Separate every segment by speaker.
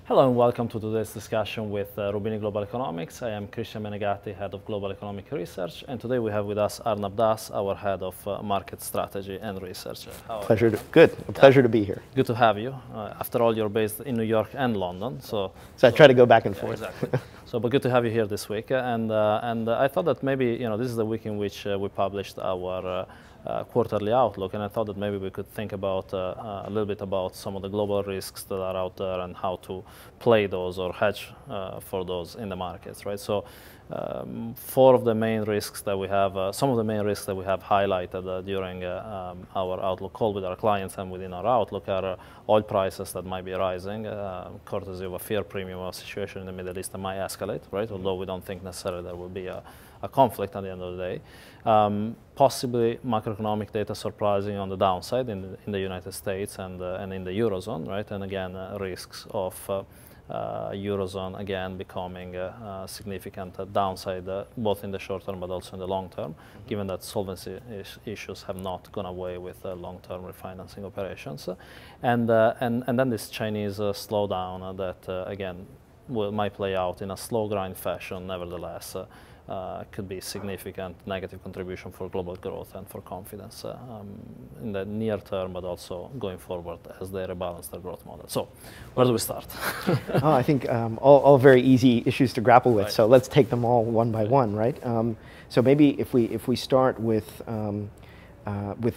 Speaker 1: Hello and welcome to today's discussion with Roubini Global Economics. I am Menegatti, Head of Global Economic Research, and today we have with us Arnab, our Head of Market Strategy and Research.
Speaker 2: Good. A pleasure to be here.
Speaker 1: Good to have you. After all, you're based in New York and London, so
Speaker 2: I try to go back and forth.
Speaker 1: Exactly. But good to have you here this week. And I thought that maybe this is the week in which we published our quarterly outlook, and I thought that maybe we could think about a little bit about some of the global risks that are out there and how to play those or hedge for those in the markets, right? So four of the main risks that we have, some of the main risks that we have highlighted during our outlook call with our clients and within our outlook are oil prices that might be rising, courtesy of a fear premium or situation in the Middle East that might escalate, right? Although we don't think necessarily there will be a conflict at the end of the day. Possibly macroeconomic data surprising on the downside in the United States and in the Eurozone, right? And again, risks of Eurozone again becoming a significant downside both in the short term but also in the long term, given that solvency issues have not gone away with long-term refinancing operations. And then this Chinese slowdown that again might play out in a slow grind fashion, nevertheless. Could be significant negative contribution for global growth and for confidence in the near term, but also going forward as they rebalance their growth model. So, where do we start?
Speaker 2: I think all very easy issues to grapple with.
Speaker 1: Right.
Speaker 2: So let's take them all one by one, right? So maybe if we start with the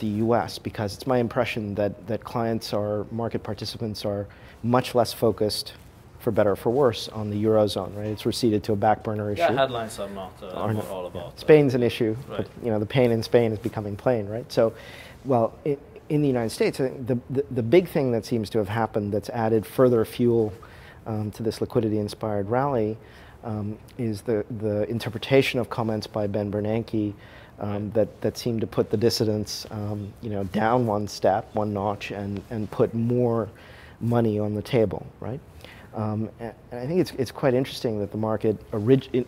Speaker 2: U.S., because it's my impression that clients or market participants are much less focused, for better or for worse, on the Eurozone, right? It's receded to a back burner issue.
Speaker 1: Yeah, headlines are not all about.
Speaker 2: Spain's an issue,
Speaker 1: right.
Speaker 2: But the pain in Spain is becoming plain, right? So, well, in the United States, I think the big thing that seems to have happened that's added further fuel to this liquidity-inspired rally is the interpretation of comments by Ben Bernanke that seemed to put the dissidents, down one step, one notch, and put more money on the table, right? And I think it's quite interesting that the market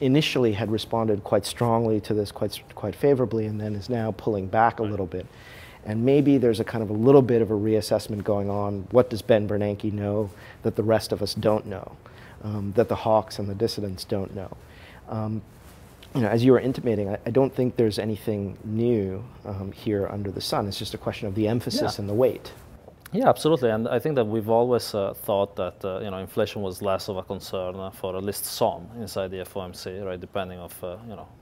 Speaker 2: initially had responded quite strongly to this, quite favorably, and then is now pulling back a little bit. And maybe there's a kind of a little bit of a reassessment going on. What does Ben Bernanke know that the rest of us don't know, that the hawks and the dissidents don't know? As you were intimating, I don't think there's anything new here under the sun. It's just a question of the emphasis and the weight.
Speaker 1: Yeah, absolutely, and I think that we've always thought that inflation was less of a concern for at least some inside the FOMC, right? Depending of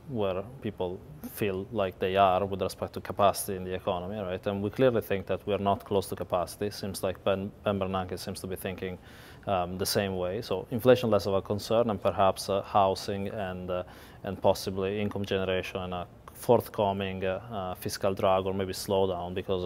Speaker 1: where people feel like they are with respect to capacity in the economy, right? And we clearly think that we are not close to capacity. Seems like Ben Bernanke seems to be thinking the same way. So inflation less of a concern, and perhaps housing and possibly income generation and a forthcoming fiscal drag or maybe slowdown because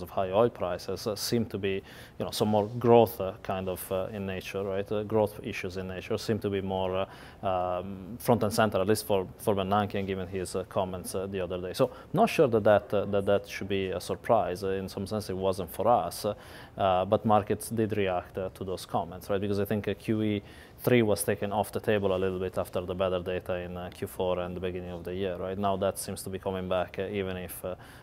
Speaker 1: of high oil prices seem to be some more growth kind of in nature, right? Growth issues in nature seem to be more front and center, at least for Bernanke, and given his comments the other day. So not sure that should be a surprise. In some sense, it wasn't for us, but markets did react to those comments, right? Because I think QE3 was taken off the table a little bit after the better data in Q4 and the beginning of the year, right? Now that seems to be coming back, even if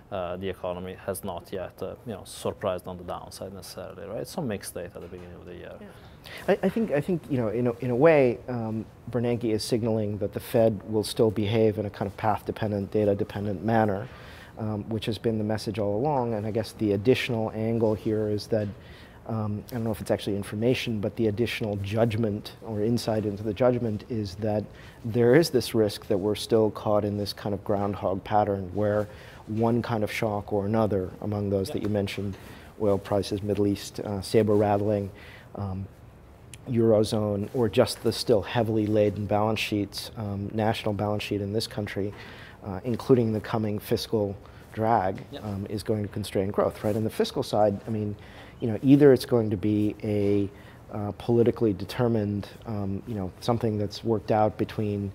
Speaker 1: the economy has not yet, surprised on the downside necessarily, right? Some mixed data at the beginning of the year.
Speaker 2: Yeah. I think in a way, Bernanke is signaling that the Fed will still behave in a kind of path-dependent, data-dependent manner, which has been the message all along. And I guess the additional angle here is that I don't know if it's actually information, but the additional judgment or insight into the judgment is that there is this risk that we're still caught in this kind of groundhog pattern where one kind of shock or another, among those that you mentioned, oil prices, Middle East, saber rattling, Eurozone, or just the still heavily laden balance sheets, national balance sheet in this country, including the coming fiscal drag, is going to constrain growth, right? On the fiscal side, I mean, either it's going to be a politically determined, something that's worked out between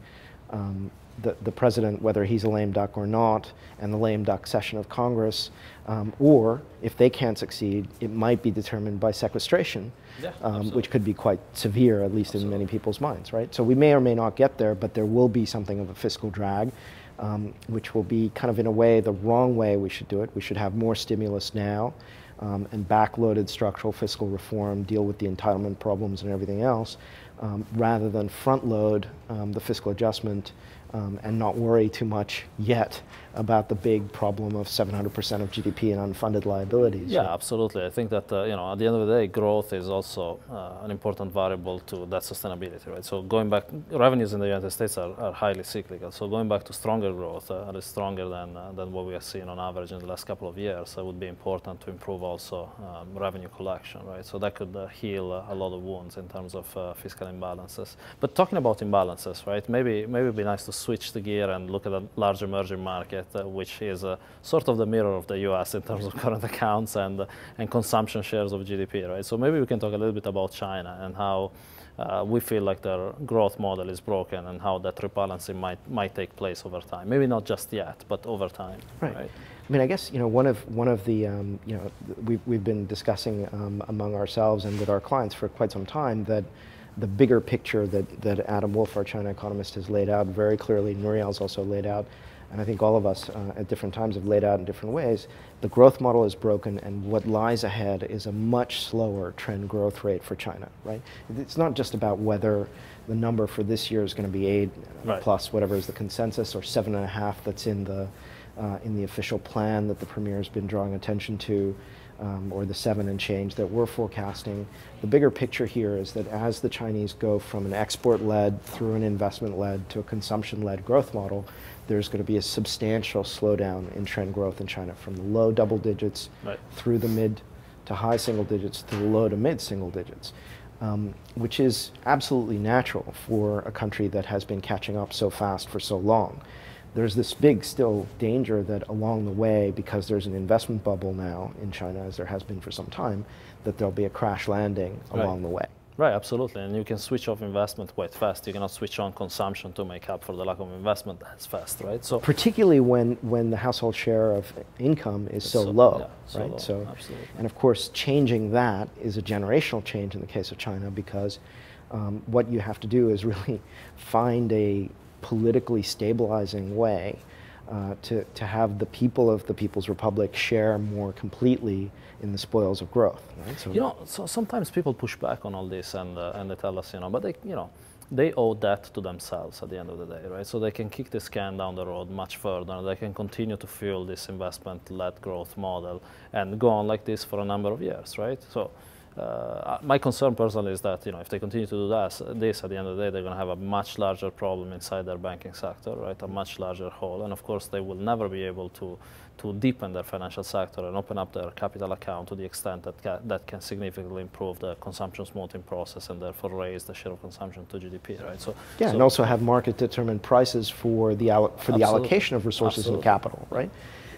Speaker 2: the president, whether he's a lame duck or not, and the lame duck session of Congress, or if they can't succeed, it might be determined by sequestration, which could be quite severe, at least in many people's minds, right? So we may or may not get there, but there will be something of a fiscal drag, which will be kind of in a way the wrong way we should do it. We should have more stimulus now, and backloaded structural fiscal reform, deal with the entitlement problems and everything else, rather than front load the fiscal adjustment and not worry too much yet about the big problem of 700% of GDP and unfunded liabilities.
Speaker 1: Yeah,
Speaker 2: right?
Speaker 1: absolutely. I think that you know, at the end of the day, growth is also an important variable to that sustainability, right? So going back, revenues in the United States are highly cyclical. So going back to stronger growth, at least stronger than what we have seen on average in the last couple of years, would be important to improve also revenue collection, right? So that could heal a lot of wounds in terms of fiscal imbalances. But talking about imbalances, right? Maybe it'd be nice to switch the gear and look at a large emerging market, which is sort of the mirror of the U.S. in terms of current accounts and consumption shares of GDP, right? So maybe we can talk a little bit about China and how we feel like their growth model is broken and how that rebalancing might take place over time. Maybe not just yet, but over time.
Speaker 2: Right.
Speaker 1: Right?
Speaker 2: I mean, I guess one of the you know, we've been discussing among ourselves and with our clients for quite some time that the bigger picture that Adam Wolf, our China economist, has laid out very clearly, Nouriel's also laid out, and I think all of us at different times have laid out in different ways. The growth model is broken, and what lies ahead is a much slower trend growth rate for China, right? It's not just about whether the number for this year is going to be 8
Speaker 1: right.
Speaker 2: plus whatever is the consensus, or 7.5 that's in the official plan that the premier has been drawing attention to, or the 7 and change that we're forecasting. The bigger picture here is that as the Chinese go from an export-led through an investment-led to a consumption-led growth model, there's going to be a substantial slowdown in trend growth in China from the low double digits
Speaker 1: right.
Speaker 2: through the mid to high single digits to the low to mid single digits, which is absolutely natural for a country that has been catching up so fast for so long. There's this big still danger that along the way, because there's an investment bubble now in China, as there has been for some time, that there'll be a crash landing along the way.
Speaker 1: Right, absolutely. And you can switch off investment quite fast. You cannot switch on consumption to make up for the lack of investment as fast, right? So
Speaker 2: particularly when the household share of income is so low,
Speaker 1: yeah, so
Speaker 2: right?
Speaker 1: low.
Speaker 2: So,
Speaker 1: absolutely.
Speaker 2: and of course, changing that is a generational change in the case of China, because what you have to do is really find a politically stabilizing way to have the people of the People's Republic share more completely in the spoils of growth. Right? So,
Speaker 1: you know, so sometimes people push back on all this and they tell us, you know, but they owe that to themselves at the end of the day, right? So they can kick this can down the road much further. They can continue to fuel this investment-led growth model and go on like this for a number of years, right? So my concern personally is that, you know, if they continue to do this at the end of the day, they're going to have a much larger problem inside their banking sector, right? A much larger hole, and of course they will never be able to deepen their financial sector and open up their capital account to the extent that can significantly improve the consumption smoothing process and therefore raise the share of consumption to GDP, right? So
Speaker 2: yeah, and also have market-determined prices for the allocation of resources and capital, right?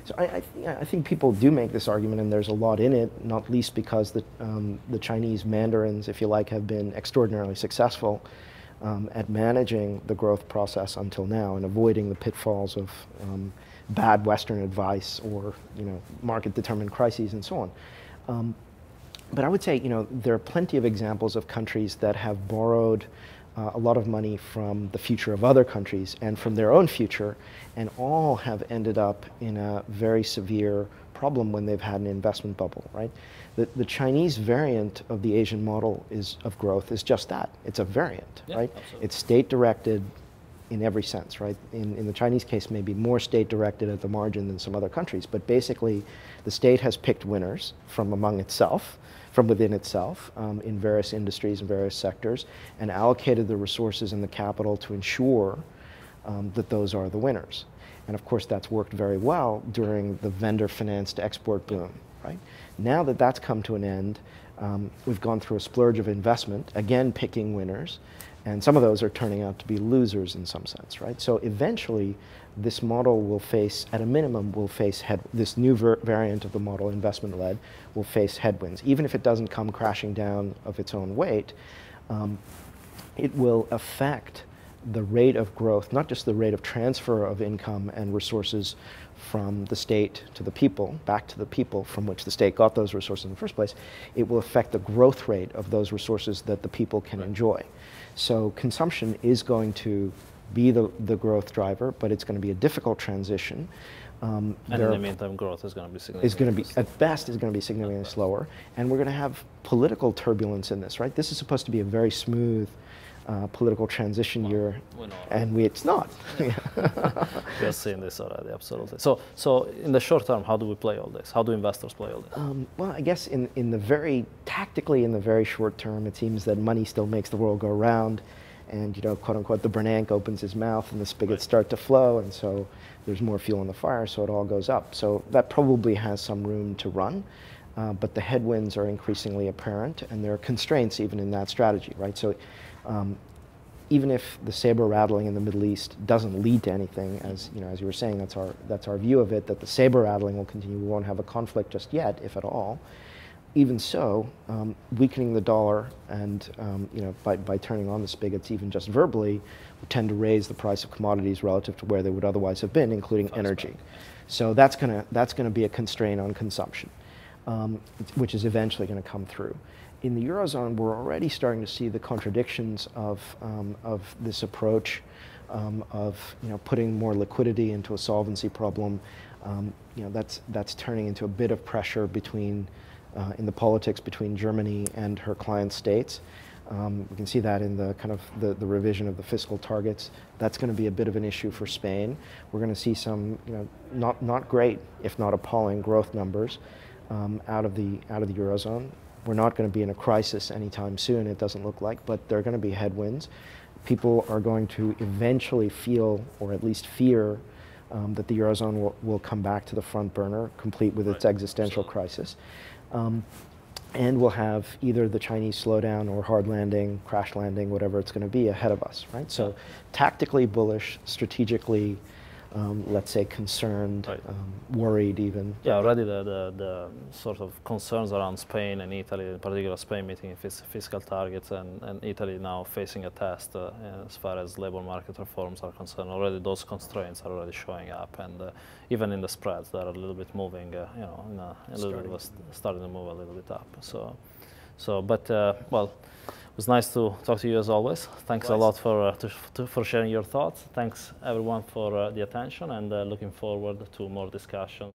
Speaker 2: So I think people do make this argument, and there's a lot in it, not least because the Chinese mandarins, if you like, have been extraordinarily successful at managing the growth process until now and avoiding the pitfalls of bad Western advice or, you know, market-determined crises and so on. But I would say, you know, there are plenty of examples of countries that have borrowed a lot of money from the future of other countries and from their own future, and all have ended up in a very severe problem when they've had an investment bubble, right? The Chinese variant of the Asian model of growth is just that. It's a variant,
Speaker 1: yeah,
Speaker 2: right?
Speaker 1: Absolutely.
Speaker 2: It's state-directed in every sense, right? In the Chinese case, maybe more state-directed at the margin than some other countries, but basically the state has picked winners from among itself, from within itself, in various industries and various sectors, and allocated the resources and the capital to ensure that those are the winners. And of course that's worked very well during the vendor-financed export boom, right? Now that that's come to an end, we've gone through a splurge of investment, again picking winners, and some of those are turning out to be losers in some sense, right? So eventually, this model will face, at a minimum, this new variant of the model, investment-led, will face headwinds. Even if it doesn't come crashing down of its own weight, it will affect the rate of growth, not just the rate of transfer of income and resources from the state to the people, back to the people from which the state got those resources in the first place. It will affect the growth rate of those resources that the people can enjoy. So consumption is going to be the growth driver, but it's going to be a difficult transition.
Speaker 1: And in the meantime, growth is going to be significantly
Speaker 2: is going to be, at best, is going to be significantly slower. And we're going to have political turbulence in this, right? This is supposed to be a very smooth political transition year, and it's not.
Speaker 1: We're seeing this already, absolutely. So in the short term, how do we play all this? How do investors play all this?
Speaker 2: Well, I guess in the very, tactically in the very short term, it seems that money still makes the world go round, and, you know, quote unquote, the Bernanke opens his mouth and the spigots start to flow, and so there's more fuel in the fire, so it all goes up. So that probably has some room to run, but the headwinds are increasingly apparent, and there are constraints even in that strategy, right? So even if the saber rattling in the Middle East doesn't lead to anything, as you know, as you were saying, that's our view of it, that the saber rattling will continue. We won't have a conflict just yet, if at all. Even so, weakening the dollar and you know, by turning on the spigots, even just verbally, would tend to raise the price of commodities relative to where they would otherwise have been, including energy. So that's gonna be a constraint on consumption, which is eventually going to come through. In the Eurozone, we're already starting to see the contradictions of this approach, of, you know, putting more liquidity into a solvency problem. You know, that's turning into a bit of pressure between in the politics between Germany and her client states. We can see that in the kind of the revision of the fiscal targets. That's going to be a bit of an issue for Spain. We're going to see some, you know, not great, if not appalling, growth numbers out of the Eurozone. We're not going to be in a crisis anytime soon, it doesn't look like, but there are going to be headwinds. People are going to eventually feel, or at least fear, that the Eurozone will come back to the front burner, complete with its existential crisis. And we'll have either the Chinese slowdown or hard landing, crash landing, whatever it's going to be ahead of us, right? So tactically bullish, strategically, let's say, concerned, worried even.
Speaker 1: Yeah, already the sort of concerns around Spain and Italy, in particular Spain meeting fiscal targets, and Italy now facing a test as far as labor market reforms are concerned. Already those constraints are already showing up, and even in the spreads, they're a little bit moving, you know, starting to move a little bit up. Well, it was nice to talk to you as always. Thanks a lot for sharing your thoughts. Thanks everyone for the attention, and looking forward to more discussion.